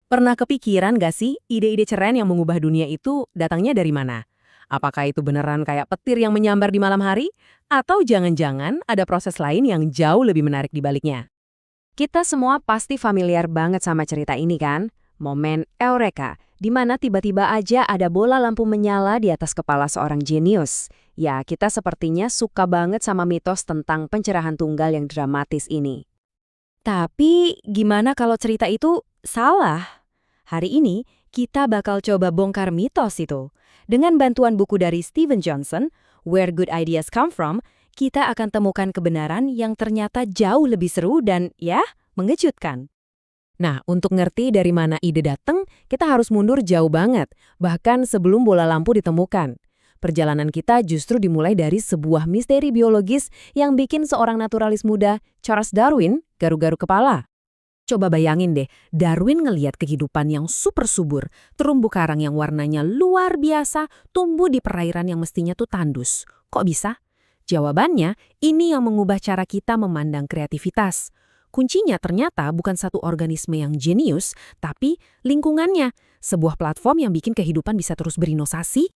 Pernah kepikiran gak sih ide-ide keren yang mengubah dunia itu datangnya dari mana? Apakah itu beneran kayak petir yang menyambar di malam hari? Atau jangan-jangan ada proses lain yang jauh lebih menarik di baliknya? Kita semua pasti familiar banget sama cerita ini kan? Momen Eureka, di mana tiba-tiba aja ada bola lampu menyala di atas kepala seorang jenius. Ya, kita sepertinya suka banget sama mitos tentang pencerahan tunggal yang dramatis ini. Tapi, gimana kalau cerita itu salah? Hari ini, kita bakal coba bongkar mitos itu. Dengan bantuan buku dari Steven Johnson, Where Good Ideas Come From, kita akan temukan kebenaran yang ternyata jauh lebih seru dan, ya, mengejutkan. Nah, untuk ngerti dari mana ide datang, kita harus mundur jauh banget, bahkan sebelum bola lampu ditemukan. Perjalanan kita justru dimulai dari sebuah misteri biologis yang bikin seorang naturalis muda, Charles Darwin, garu-garu kepala. Coba bayangin deh, Darwin ngeliat kehidupan yang super subur, terumbu karang yang warnanya luar biasa, tumbuh di perairan yang mestinya tuh tandus. Kok bisa? Jawabannya, ini yang mengubah cara kita memandang kreativitas. Kuncinya ternyata bukan satu organisme yang jenius, tapi lingkungannya, sebuah platform yang bikin kehidupan bisa terus berinovasi.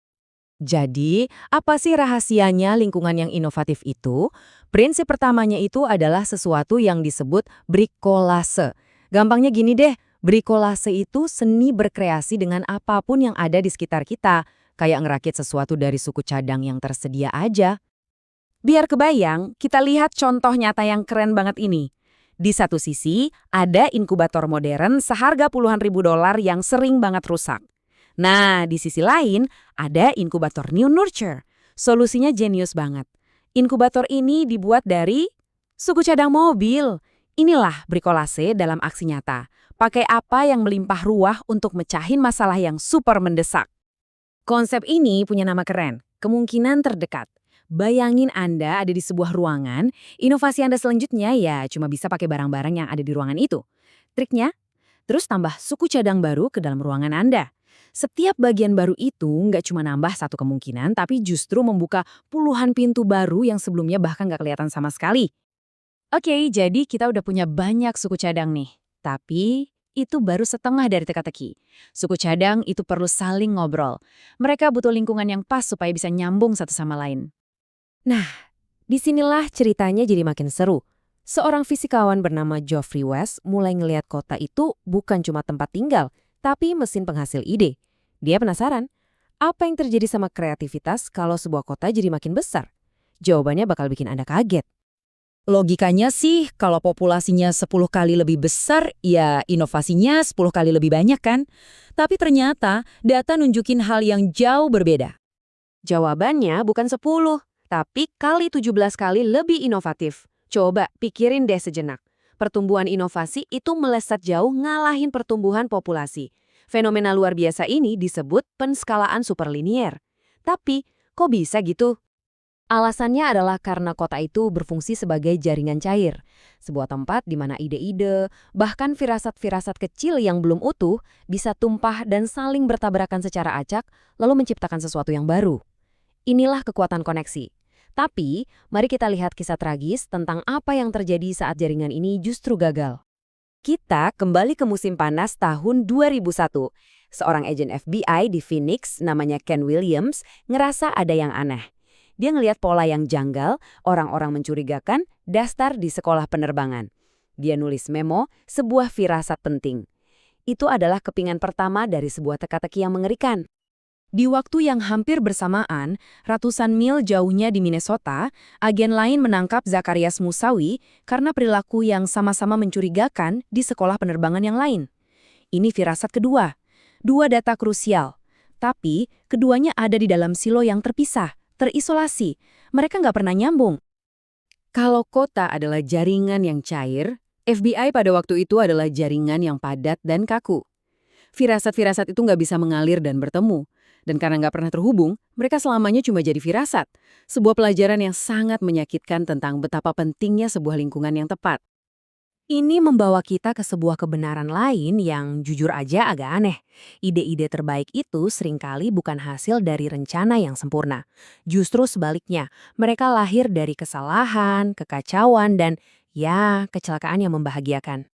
Jadi, apa sih rahasianya lingkungan yang inovatif itu? Prinsip pertamanya itu adalah sesuatu yang disebut brikolase. Gampangnya gini deh, brikolase itu seni berkreasi dengan apapun yang ada di sekitar kita, kayak ngerakit sesuatu dari suku cadang yang tersedia aja. Biar kebayang, kita lihat contoh nyata yang keren banget ini. Di satu sisi, ada inkubator modern seharga puluhan ribu dolar yang sering banget rusak. Nah, di sisi lain, ada inkubator New Nurture. Solusinya jenius banget. Inkubator ini dibuat dari suku cadang mobil. Inilah brikolase dalam aksi nyata. Pakai apa yang melimpah ruah untuk mecahin masalah yang super mendesak. Konsep ini punya nama keren, kemungkinan terdekat. Bayangin Anda ada di sebuah ruangan, inovasi Anda selanjutnya ya cuma bisa pakai barang-barang yang ada di ruangan itu. Triknya, terus tambah suku cadang baru ke dalam ruangan Anda. Setiap bagian baru itu nggak cuma nambah satu kemungkinan, tapi justru membuka puluhan pintu baru yang sebelumnya bahkan nggak kelihatan sama sekali. Oke, jadi kita udah punya banyak suku cadang nih. Tapi itu baru setengah dari teka-teki. Suku cadang itu perlu saling ngobrol. Mereka butuh lingkungan yang pas supaya bisa nyambung satu sama lain. Nah, disinilah ceritanya jadi makin seru. Seorang fisikawan bernama Geoffrey West mulai ngelihat kota itu bukan cuma tempat tinggal, tapi mesin penghasil ide. Dia penasaran, apa yang terjadi sama kreativitas kalau sebuah kota jadi makin besar? Jawabannya bakal bikin Anda kaget. Logikanya sih, kalau populasinya 10 kali lebih besar, ya inovasinya 10 kali lebih banyak kan? Tapi ternyata data nunjukin hal yang jauh berbeda. Jawabannya bukan 10, tapi kali 17 kali lebih inovatif. Coba pikirin deh sejenak. Pertumbuhan inovasi itu melesat jauh ngalahin pertumbuhan populasi. Fenomena luar biasa ini disebut penskalaan superlinier. Tapi, kok bisa gitu? Alasannya adalah karena kota itu berfungsi sebagai jaringan cair. Sebuah tempat di mana ide-ide, bahkan firasat-firasat kecil yang belum utuh, bisa tumpah dan saling bertabrakan secara acak, lalu menciptakan sesuatu yang baru. Inilah kekuatan koneksi. Tapi, mari kita lihat kisah tragis tentang apa yang terjadi saat jaringan ini justru gagal. Kita kembali ke musim panas tahun 2001. Seorang agen FBI di Phoenix, namanya Ken Williams, ngerasa ada yang aneh. Dia ngelihat pola yang janggal, orang-orang mencurigakan, daftar di sekolah penerbangan. Dia nulis memo, sebuah firasat penting. Itu adalah kepingan pertama dari sebuah teka-teki yang mengerikan. Di waktu yang hampir bersamaan, ratusan mil jauhnya di Minnesota, agen lain menangkap Zacharias Musawi karena perilaku yang sama-sama mencurigakan di sekolah penerbangan yang lain. Ini firasat kedua. Dua data krusial. Tapi, keduanya ada di dalam silo yang terpisah, terisolasi. Mereka nggak pernah nyambung. Kalau kota adalah jaringan yang cair, FBI pada waktu itu adalah jaringan yang padat dan kaku. Firasat-firasat itu nggak bisa mengalir dan bertemu. Dan karena nggak pernah terhubung, mereka selamanya cuma jadi firasat. Sebuah pelajaran yang sangat menyakitkan tentang betapa pentingnya sebuah lingkungan yang tepat. Ini membawa kita ke sebuah kebenaran lain yang jujur aja agak aneh. Ide-ide terbaik itu seringkali bukan hasil dari rencana yang sempurna. Justru sebaliknya, mereka lahir dari kesalahan, kekacauan, dan ya, kecelakaan yang membahagiakan.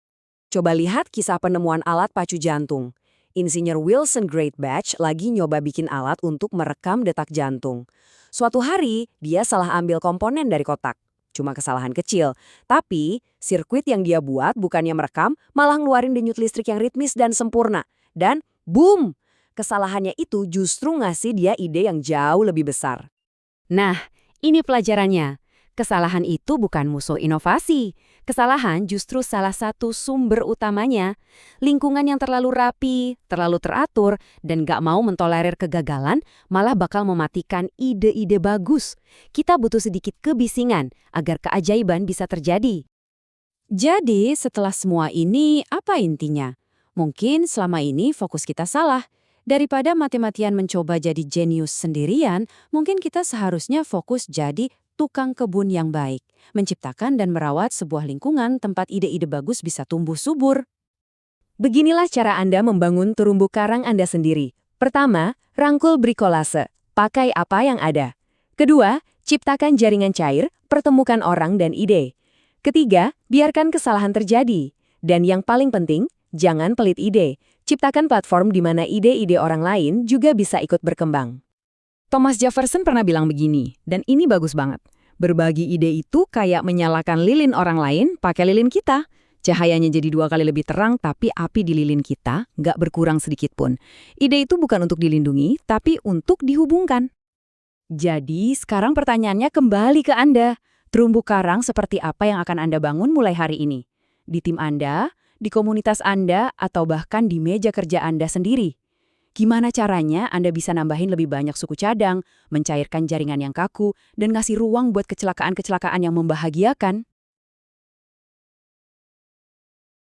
Coba lihat kisah penemuan alat pacu jantung. Insinyur Wilson Greatbatch lagi nyoba bikin alat untuk merekam detak jantung. Suatu hari, dia salah ambil komponen dari kotak. Cuma kesalahan kecil. Tapi, sirkuit yang dia buat bukannya merekam, malah ngeluarin denyut listrik yang ritmis dan sempurna. Dan, boom! Kesalahannya itu justru ngasih dia ide yang jauh lebih besar. Nah, ini pelajarannya. Kesalahan itu bukan musuh inovasi. Kesalahan justru salah satu sumber utamanya. Lingkungan yang terlalu rapi, terlalu teratur, dan gak mau mentolerir kegagalan malah bakal mematikan ide-ide bagus. Kita butuh sedikit kebisingan agar keajaiban bisa terjadi. Jadi, setelah semua ini, apa intinya? Mungkin selama ini fokus kita salah. Daripada mati-matian mencoba jadi jenius sendirian, mungkin kita seharusnya fokus jadi tukang kebun yang baik, menciptakan dan merawat sebuah lingkungan tempat ide-ide bagus bisa tumbuh subur. Beginilah cara Anda membangun terumbu karang Anda sendiri. Pertama, rangkul brikolase. Pakai apa yang ada. Kedua, ciptakan jaringan cair, pertemukan orang dan ide. Ketiga, biarkan kesalahan terjadi. Dan yang paling penting, jangan pelit ide. Ciptakan platform di mana ide-ide orang lain juga bisa ikut berkembang. Thomas Jefferson pernah bilang begini, dan ini bagus banget. Berbagi ide itu kayak menyalakan lilin orang lain pakai lilin kita. Cahayanya jadi 2 kali lebih terang, tapi api di lilin kita nggak berkurang sedikit pun. Ide itu bukan untuk dilindungi, tapi untuk dihubungkan. Jadi, sekarang pertanyaannya kembali ke Anda. Terumbu karang seperti apa yang akan Anda bangun mulai hari ini? Di tim Anda, di komunitas Anda, atau bahkan di meja kerja Anda sendiri? Gimana caranya Anda bisa nambahin lebih banyak suku cadang, mencairkan jaringan yang kaku, dan ngasih ruang buat kecelakaan-kecelakaan yang membahagiakan?